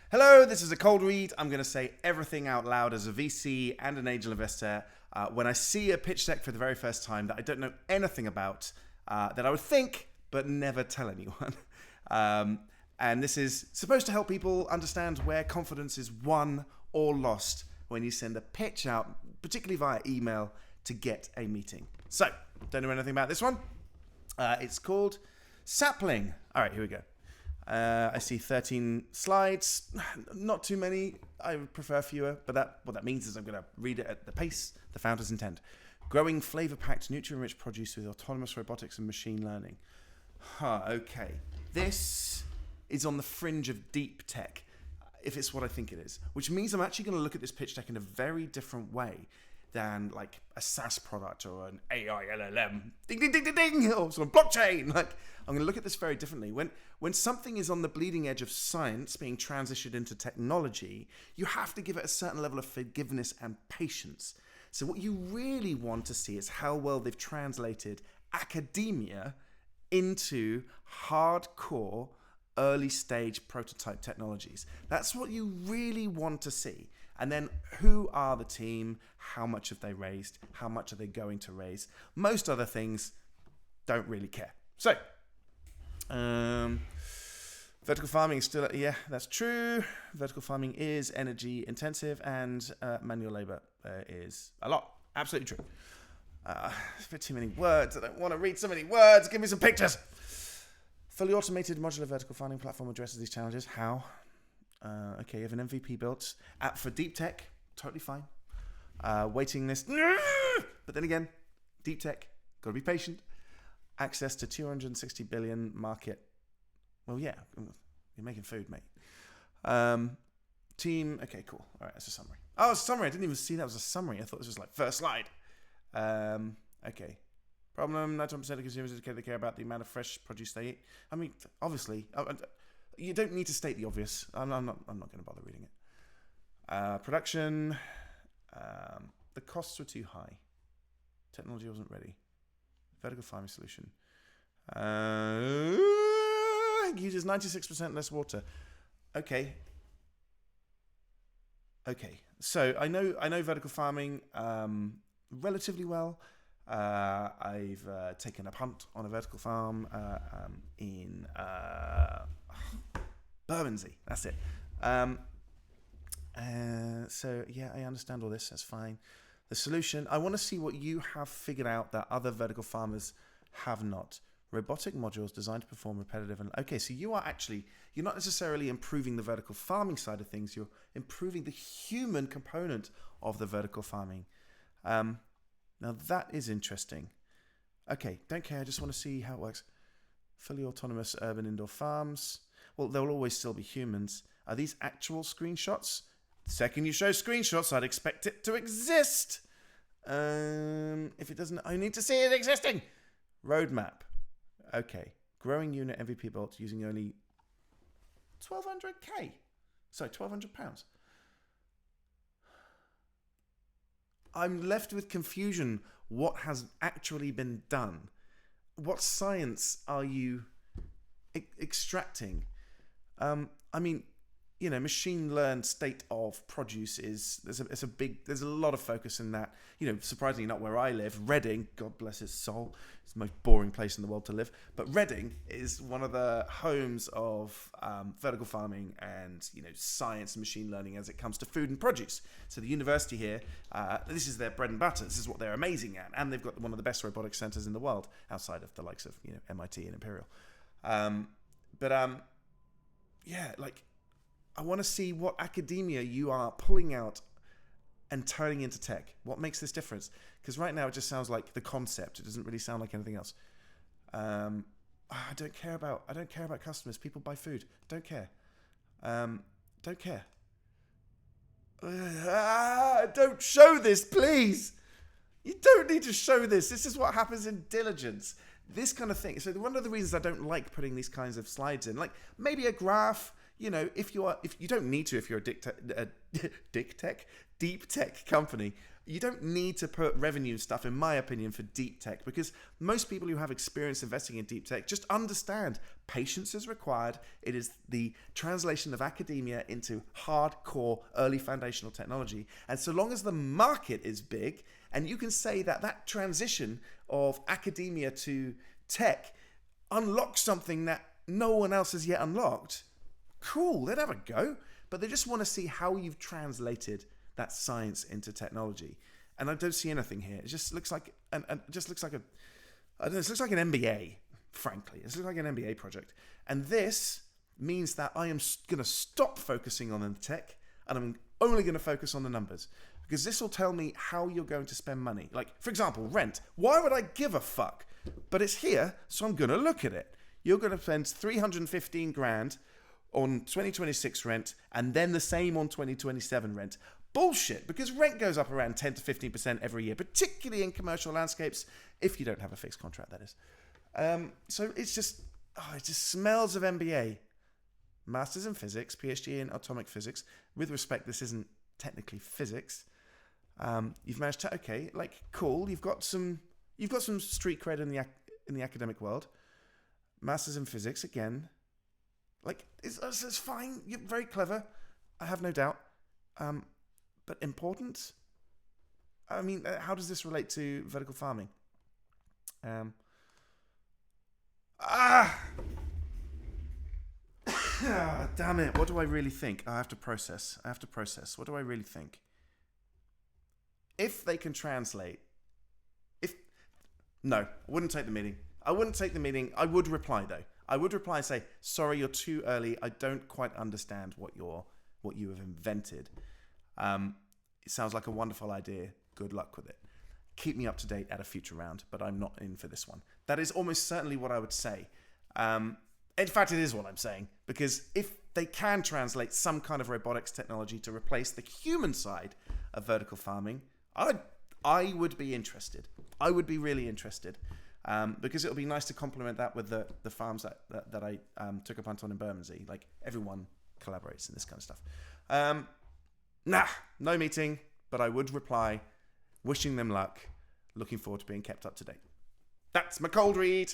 Hello, this is a cold read. I'm going to say everything out loud as a VC and an angel investor. When I see a pitch deck for the very first time that I don't know anything about, that I would think but never tell anyone. And this is supposed to help people understand where confidence is won or lost when you send a pitch out, particularly via email, to get a meeting. So, don't know anything about this one. It's called Sapling. All right, here we go. I see 13 slides, not too many. I would prefer fewer, but what that means is I'm going to read it at the pace the founders intend. Growing flavor-packed, nutrient-rich produce with autonomous robotics and machine learning. Okay. This is on the fringe of deep tech, if it's what I think it is, which means I'm actually going to look at this pitch deck in a very different way than like a SaaS product or an AI LLM, ding, ding, ding, ding, ding, or sort of blockchain. Like, I'm going to look at this very differently. When something is on the bleeding edge of science being transitioned into technology, you have to give it a certain level of forgiveness and patience. So what you really want to see is how well they've translated academia into hardcore early stage prototype technologies. That's what you really want to see. And then who are the team? How much have they raised? How much are they going to raise? Most other things don't really care. So, vertical farming is still, yeah, that's true. Vertical farming is energy intensive and manual labor is a lot. Absolutely true. It's a bit too many words. I don't want to read so many words. Give me some pictures. Fully automated modular vertical farming platform addresses these challenges. How? Okay, you have an MVP built. App for deep tech, totally fine. Waiting list, but then again, deep tech, got to be patient. Access to 260 billion market. Well, yeah, you're making food, mate. Team, okay, cool. All right, that's a summary. Oh, it's a summary. I didn't even see that was a summary. I thought this was like first slide. Okay. Problem, 91% of consumers indicate they care about the amount of fresh produce they eat. I mean, obviously, you don't need to state the obvious. I'm not going to bother reading it. Production, the costs were too high. Technology wasn't ready. Vertical farming solution. Uses 96% less water. Okay. So I know vertical farming relatively well. I've taken a punt on a vertical farm in Bermondsey. That's it. So yeah, I understand all this. That's fine. The solution, I want to see what you have figured out that other vertical farmers have not. Robotic modules designed to perform repetitive and okay, so you're not necessarily improving the vertical farming side of things. You're improving the human component of the vertical farming. Now that is interesting. Okay, don't care. I just want to see how it works. Fully autonomous urban indoor farms. Well, there will always still be humans. Are these actual screenshots? The second you show screenshots, I'd expect it to exist. If it doesn't, I need to see it existing. Roadmap. Okay. Growing unit MVP built using only 1,200K. Sorry, £1,200. I'm left with confusion. What has actually been done? What science are you extracting? I mean, machine learned state of produce there's a lot of focus in that. Surprisingly not where I live. Reading, God bless its soul, it's the most boring place in the world to live. But Reading is one of the homes of vertical farming and science and machine learning as it comes to food and produce. So the university here, this is their bread and butter. This is what they're amazing at, and they've got one of the best robotics centers in the world outside of the likes of MIT and Imperial. Yeah, like, I want to see what academia you are pulling out and turning into tech. What makes this difference? Because right now it just sounds like the concept. It doesn't really sound like anything else. I don't care about customers. People buy food. Don't care. Don't care. Don't show this, please. You don't need to show this. This is what happens in diligence. This kind of thing. So one of the reasons I don't like putting these kinds of slides in, like maybe a graph. If you don't need to, if you're a deep tech company, You don't need to put revenue stuff, in my opinion, for deep tech, because most people who have experience investing in deep tech just understand patience is required. It is the translation of academia into hardcore early foundational technology. And so long as the market is big, and you can say that that transition of academia to tech unlocks something that no one else has yet unlocked, cool, they'd have a go. But they just want to see how you've translated that science into technology, and I don't see anything here. It just looks like I don't know, it looks like an MBA. Frankly, it looks like an MBA project, and this means that I am going to stop focusing on the tech, and I'm only going to focus on the numbers, because this will tell me how you're going to spend money. Like, for example, rent. Why would I give a fuck? But it's here, so I'm going to look at it. You're going to spend 315 grand on 2026 rent, and then the same on 2027 rent. Bullshit, because rent goes up around 10 to 15% every year, particularly in commercial landscapes, if you don't have a fixed contract, that is. So it just smells of MBA. Masters in physics, PhD in atomic physics. With respect, this isn't technically physics. You've managed to, okay, like, cool. You've got some street cred in the academic world. Masters in physics, again. Like, it's fine. You're very clever. I have no doubt. But important? I mean, how does this relate to vertical farming? Damn it. What do I really think? I have to process. What do I really think? If they can translate... No, I wouldn't take the meeting. I would reply, though. I would reply and say, sorry, you're too early. I don't quite understand what you have invented. It sounds like a wonderful idea. Good luck with it. Keep me up to date at a future round, but I'm not in for this one. That is almost certainly what I would say. In fact, it is what I'm saying, because if they can translate some kind of robotics technology to replace the human side of vertical farming, I would be interested. I would be really interested, because it would be nice to complement that with the farms that I took a punt on in Bermondsey. Like, everyone collaborates in this kind of stuff. No meeting, but I would reply, wishing them luck, looking forward to being kept up to date. That's my cold read.